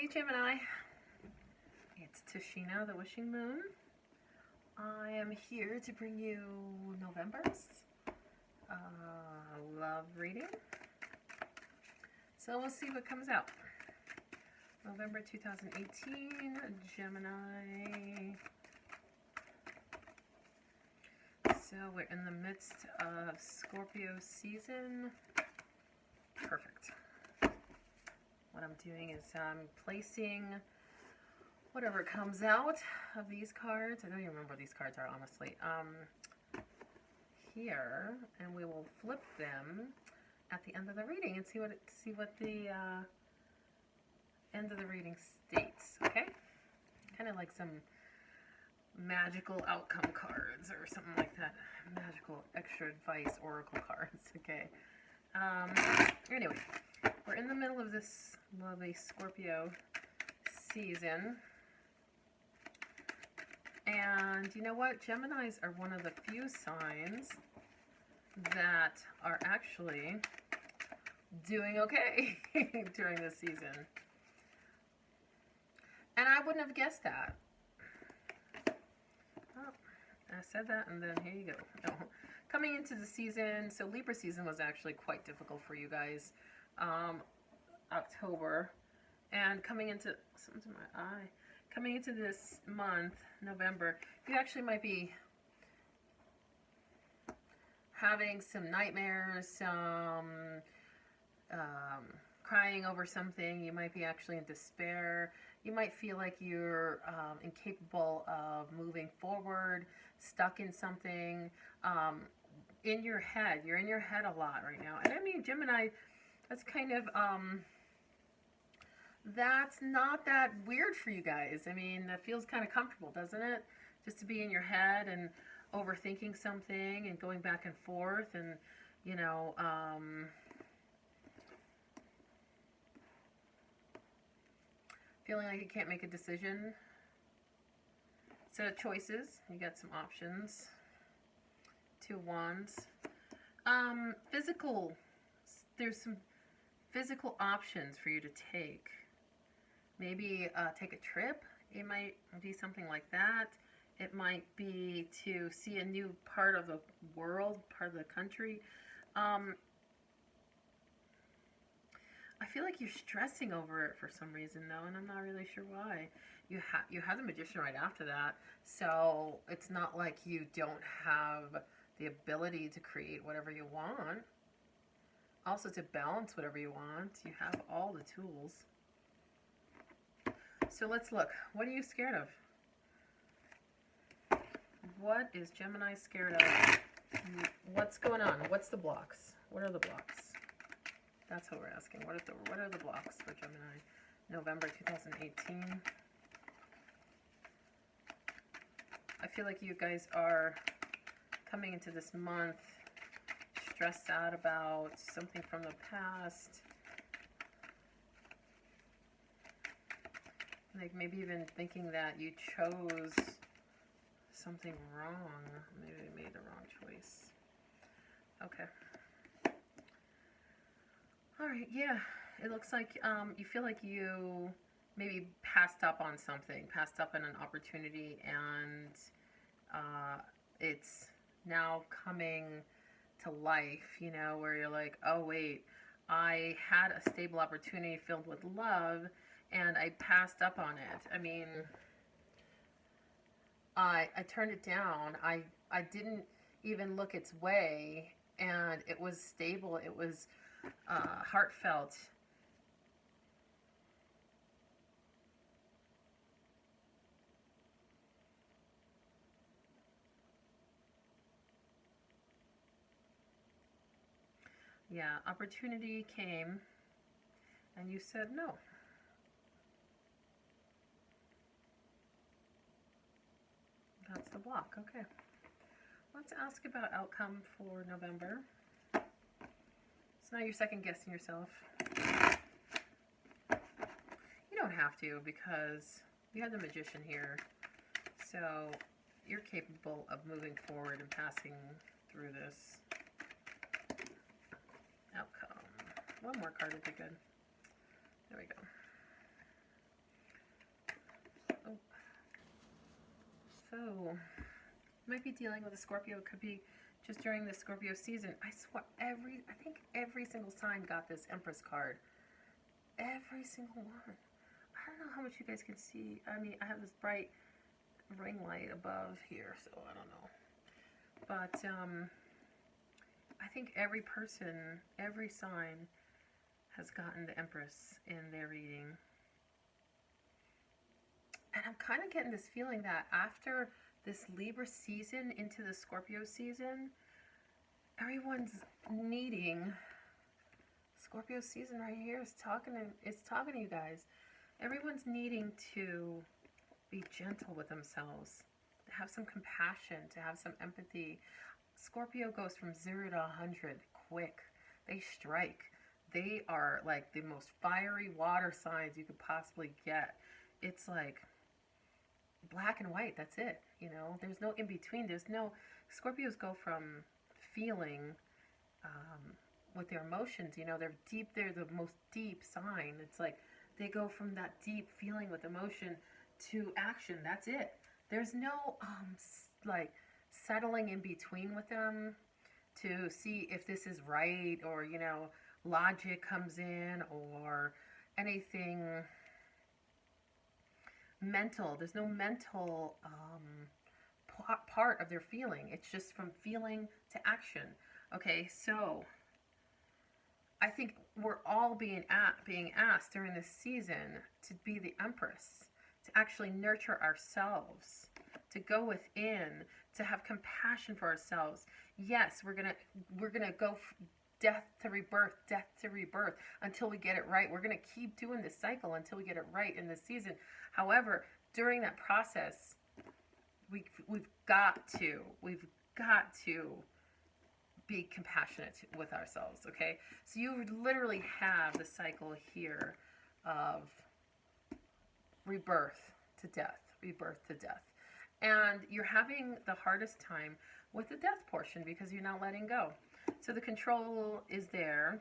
Hey Gemini, it's Tashina, the Wishing Moon. I am here to bring you November's love reading. So we'll see what comes out. November 2018, Gemini. So we're in the midst of Scorpio season. Perfect. What I'm doing is I'm placing whatever comes out of these cards. I don't even remember what these cards are, honestly. Here, and we will flip them at the end of the reading and see what the end of the reading states. Okay, kind of like some magical outcome cards or something like that. Magical extra advice oracle cards. Okay. Anyway, we're in the middle of this lovely Scorpio season. And you know what? Geminis are one of the few signs that are actually doing okay during this season. And I wouldn't have guessed that. Oh, I said that and then here you go. Oh. Coming into the season, so Libra season was actually quite difficult for you guys. October, and coming into something in my eye. Coming into this month, November, you actually might be having some nightmares, some crying over something. You might be actually in despair. You might feel like you're incapable of moving forward, stuck in something. In your head. You're in your head a lot right now. And I mean, Gemini, that's kind of, that's not that weird for you guys. I mean, that feels kind of comfortable, doesn't it? Just to be in your head and overthinking something and going back and forth and, you know, feeling like you can't make a decision. So choices, you got some options. 2 wands. Physical, there's some physical options for you to take. Maybe take a trip. It might be something like that. It might be to see a new part of the world, part of the country. I feel like you're stressing over it for some reason, though, and I'm not really sure why. You have the Magician right after that, so it's not like you don't have the ability to create whatever you want. Also to balance whatever you want. You have all the tools. So let's look. What are you scared of? What is Gemini scared of? What's going on? What's the blocks? What are the blocks? That's what we're asking. What are the blocks for Gemini? November 2018. I feel like you guys are coming into this month stressed out about something from the past. Like maybe even thinking that you chose something wrong. Maybe you made the wrong choice. Okay. Alright, yeah. It looks like you feel like you maybe passed up on something, passed up on an opportunity, and it's now coming to life, you know, where you're like, oh wait, I had a stable opportunity filled with love and I passed up on it. I mean, I turned it down. I didn't even look its way, and it was stable. It was heartfelt. Yeah, opportunity came, and you said no. That's the block. Okay. Let's ask about outcome for November. So now you're second guessing yourself. You don't have to, because you have the Magician here. So you're capable of moving forward and passing through this. Outcome. One more card would be good. There we go. So, you might be dealing with a Scorpio. It could be just during the Scorpio season. I swear, I think every single sign got this Empress card. Every single one. I don't know how much you guys can see. I mean, I have this bright ring light above here, so I don't know. But I think every person, every sign has gotten the Empress in their reading. And I'm kind of getting this feeling that after this Libra season into the Scorpio season, everyone's needing, Scorpio season right here is talking to you guys. Everyone's needing to be gentle with themselves, to have some compassion, to have some empathy. Scorpio goes from 0 to 100 quick. They strike. They are like the most fiery water signs you could possibly get. It's like black and white. That's it. You know, there's no in between. There's no, Scorpios go from feeling with their emotions. You know, they're deep. They're the most deep sign. It's like they go from that deep feeling with emotion to action. That's it. There's no like settling in between with them to see if this is right, or, you know, logic comes in, or anything mental. There's no mental part of their feeling. It's just from feeling to action. Okay, so I think we're all being asked during this season to be the Empress, to actually nurture ourselves, to go within, to have compassion for ourselves. Yes, we're gonna go death to rebirth until we get it right. We're gonna keep doing this cycle until we get it right in this season. However, during that process, we've got to be compassionate with ourselves. Okay, so you literally have the cycle here of rebirth to death, and you're having the hardest time with the death portion because you're not letting go. So the control is there,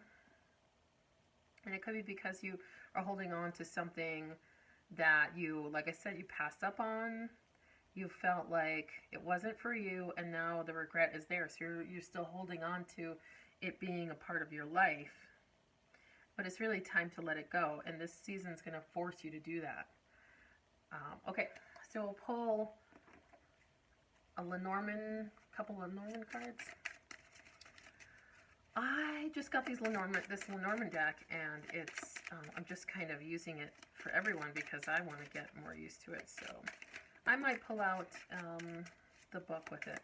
and it could be because you are holding on to something that you, like I said, you passed up on. You felt like it wasn't for you, and now the regret is there. So you're still holding on to it being a part of your life. But it's really time to let it go, and this season's going to force you to do that. Okay, so we'll pull a couple Lenormand cards. I just got this Lenormand deck, and it's I'm just kind of using it for everyone because I want to get more used to it. So I might pull out the book with it.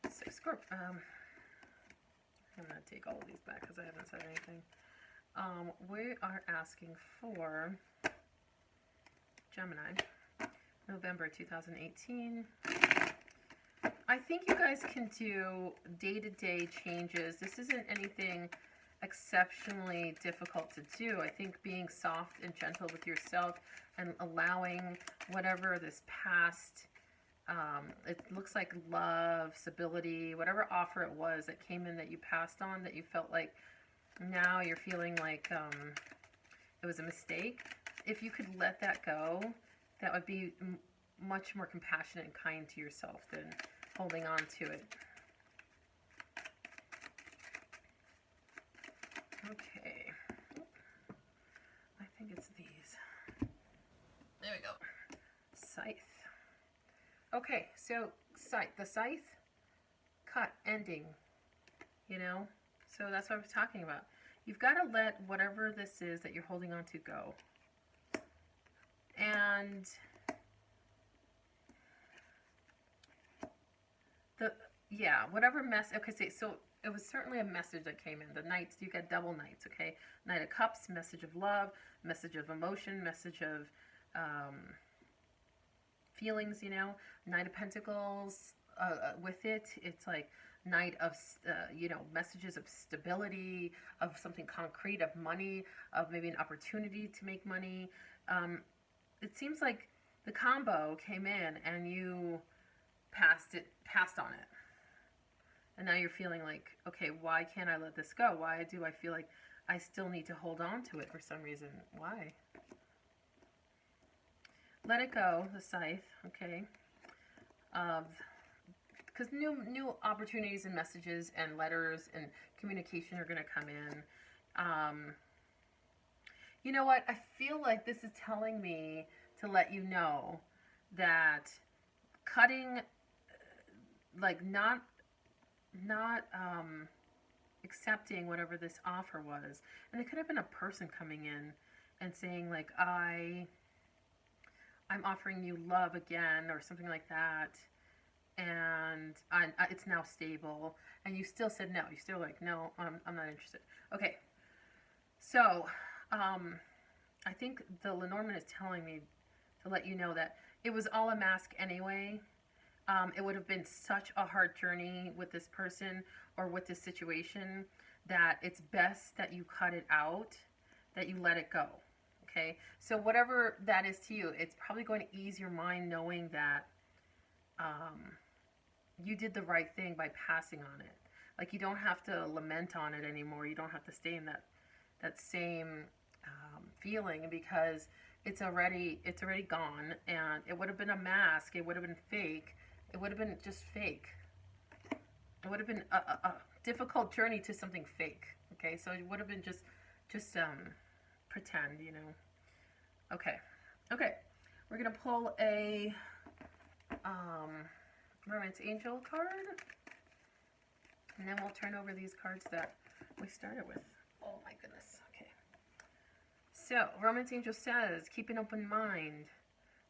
So I'm gonna take all of these back because I haven't said anything. We are asking for Gemini, November 2018. I think you guys can do day-to-day changes. This isn't anything exceptionally difficult to do. I think being soft and gentle with yourself and allowing whatever this past, it looks like love, stability, whatever offer it was that came in that you passed on, that you felt like now you're feeling like it was a mistake. If you could let that go, that would be much more compassionate and kind to yourself than holding on to it. Okay. I think it's these. There we go. Scythe. Okay, so the scythe, cut, ending, you know? So that's what I was talking about. You've got to let whatever this is that you're holding on to go. And whatever mess. Okay, so it was certainly a message that came in. The knights, you got double knights. Okay, Knight of Cups, message of love, message of emotion, message of feelings. You know, Knight of Pentacles. With it, it's like Knight of messages of stability, of something concrete, of money, of maybe an opportunity to make money. It seems like the combo came in and you passed on it. And now you're feeling like, okay, why can't I let this go? Why do I feel like I still need to hold on to it for some reason? Why? Let it go, the scythe, okay. of, because new opportunities and messages and letters and communication are going to come in. You know what? I feel like this is telling me to let you know that cutting, like not accepting whatever this offer was, and it could have been a person coming in and saying like, I'm offering you love again or something like that, and it's now stable, and you still said no. You still like, no, I'm not interested. Okay, so I think the Lenormand is telling me to let you know that it was all a mask anyway. It would have been such a hard journey with this person or with this situation that it's best that you cut it out, that you let it go. Okay, so whatever that is to you, it's probably going to ease your mind knowing that you did the right thing by passing on it. Like, you don't have to lament on it anymore. You don't have to stay in that same feeling, because it's already gone, and it would have been a mask. It would have been fake. It would have been just fake. It would have been a difficult journey to something fake. Okay, so it would have been just pretend, you know. Okay, we're gonna pull a Romance Angel card, and then we'll turn over these cards that we started with. Oh my goodness. Okay. So, Romance Angel says, keep an open mind.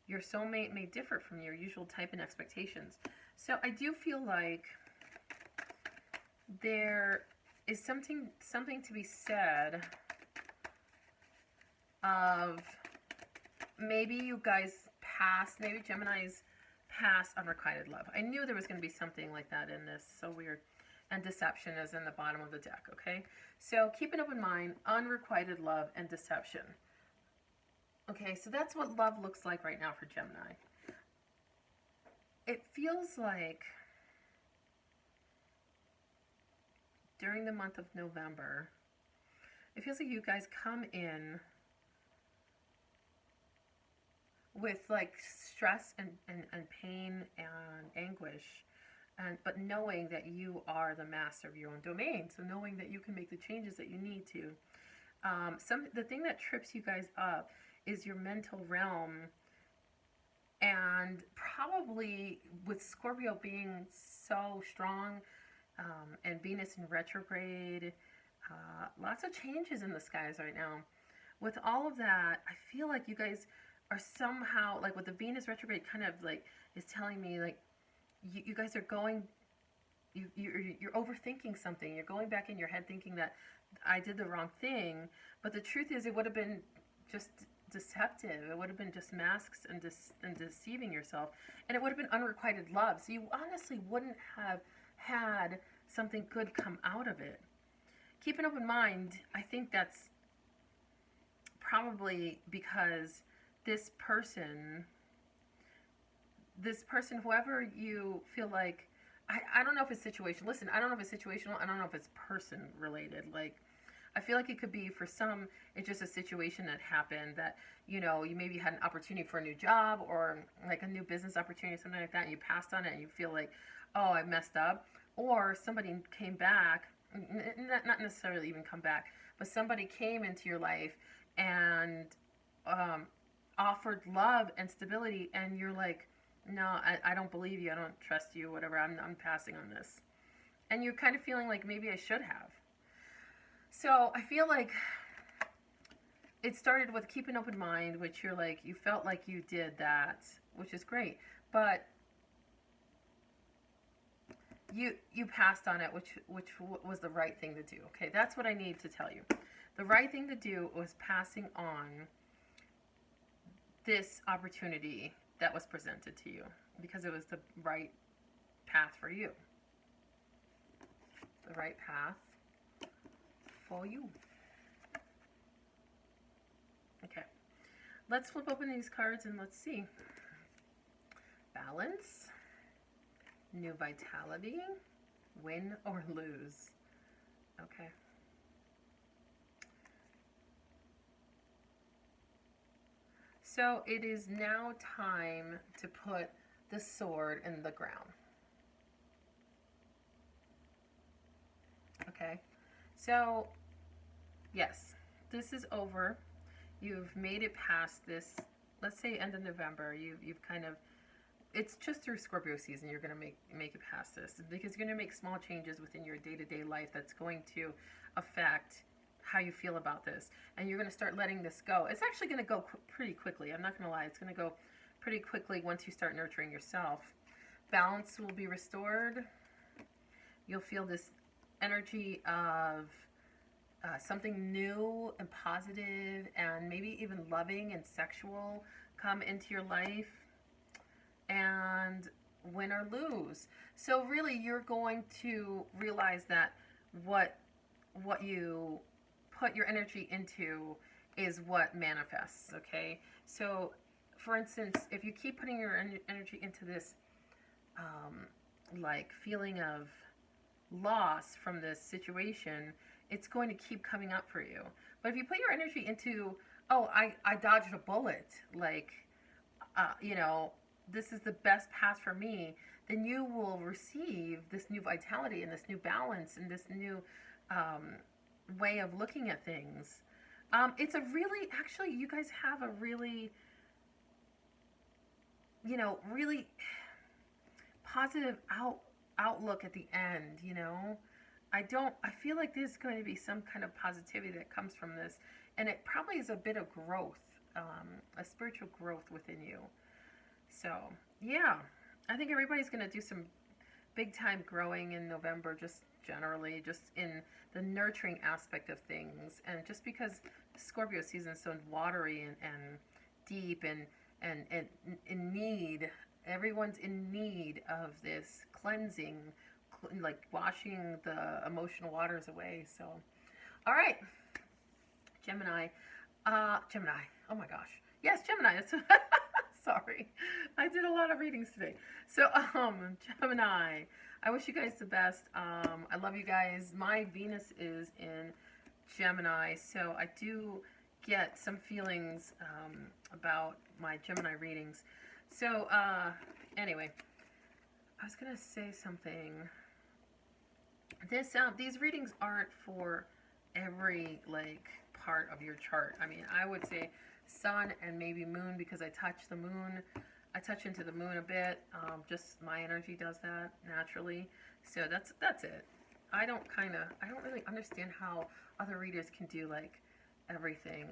Your soulmate may differ from your usual type and expectations. So, I do feel like there is something to be said of maybe you guys passed, maybe Gemini's past unrequited love. I knew there was going to be something like that in this. So weird. And deception is in the bottom of the deck, okay? So keep an open mind, unrequited love, and deception. Okay, so that's what love looks like right now for Gemini. It feels like during the month of November, it feels like you guys come in with like stress and pain and anguish, but knowing that you are the master of your own domain, so knowing that you can make the changes that you need to. The thing that trips you guys up is your mental realm, and probably with Scorpio being so strong, and Venus in retrograde, lots of changes in the skies right now. With all of that, I feel like you guys are somehow, like with the Venus retrograde, kind of like is telling me like you guys are going, you're overthinking something. You're going back in your head thinking that I did the wrong thing, but the truth is it would have been just deceptive. It would have been just masks and deceiving yourself, and it would have been unrequited love. So you honestly wouldn't have had something good come out of it. Keep an open mind. I think that's probably because this person, whoever you feel like, I don't know if it's situational. Listen, I don't know if it's situational. I don't know if it's person related. Like, I feel like it could be, for some, it's just a situation that happened that, you know, you maybe had an opportunity for a new job or like a new business opportunity, something like that, and you passed on it and you feel like, oh, I messed up. Or somebody came back, not necessarily even come back, but somebody came into your life and offered love and stability, and you're like, no, I don't believe you, I don't trust you, whatever, I'm passing on this. And you're kind of feeling like maybe I should have. So I feel like it started with keep an open mind, which you're like, you felt like you did that, which is great, but you passed on it, which was the right thing to do. Okay, that's what I need to tell you. The right thing to do was passing on this opportunity that was presented to you, because it was the right path for you. The right path for you. Okay, let's flip open these cards and let's see. Balance, new vitality, win or lose. Okay. So it is now time to put the sword in the ground. Okay, so yes, this is over. You've made it past this, let's say end of November. You've kind of, it's just through Scorpio season you're going to make it past this, because you're going to make small changes within your day-to-day life that's going to affect how you feel about this, and you're going to start letting this go. It's actually going to go pretty quickly. I'm not going to lie. It's going to go pretty quickly once you start nurturing yourself. Balance will be restored. You'll feel this energy of something new and positive and maybe even loving and sexual come into your life, and win or lose. So really you're going to realize that what you put your energy into is what manifests. Okay, so for instance, if you keep putting your energy into this like feeling of loss from this situation, it's going to keep coming up for you. But if you put your energy into, oh, I dodged a bullet, like you know, this is the best path for me, then you will receive this new vitality and this new balance and this new way of looking at things. It's a really, actually, you guys have a really, you know, really positive outlook at the end, you know. I feel like there's going to be some kind of positivity that comes from this, and it probably is a bit of growth, a spiritual growth within you. So, yeah, I think everybody's going to do some big time growing in November, just generally, just in the nurturing aspect of things. And just because Scorpio season is so watery and deep and in need, everyone's in need of this cleansing, like washing the emotional waters away. So, all right, Gemini. Gemini. Oh my gosh. Yes, Gemini. Sorry, I did a lot of readings today. So, Gemini, I wish you guys the best. I love you guys. My Venus is in Gemini, so I do get some feelings about my Gemini readings. So, anyway, I was gonna say something. These readings aren't for every like part of your chart. I mean, I would say sun and maybe moon, because I touch the moon. I touch into the moon a bit. Just my energy does that naturally. So that's it. I don't really understand how other readers can do like everything.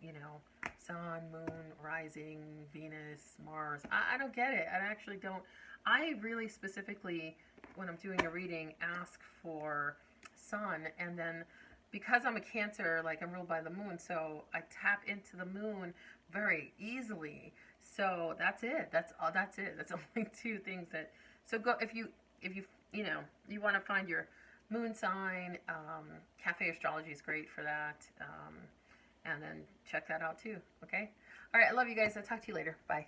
You know, sun, moon, rising, Venus, Mars. I don't get it. I actually don't. I really specifically, when I'm doing a reading, ask for sun, and then because I'm a Cancer, like I'm ruled by the moon, so I tap into the moon very easily. So that's it. That's all. That's it. That's only two things that. So go if you you know you want to find your moon sign. Cafe Astrology is great for that. And then check that out too. Okay. All right. I love you guys. I'll talk to you later. Bye.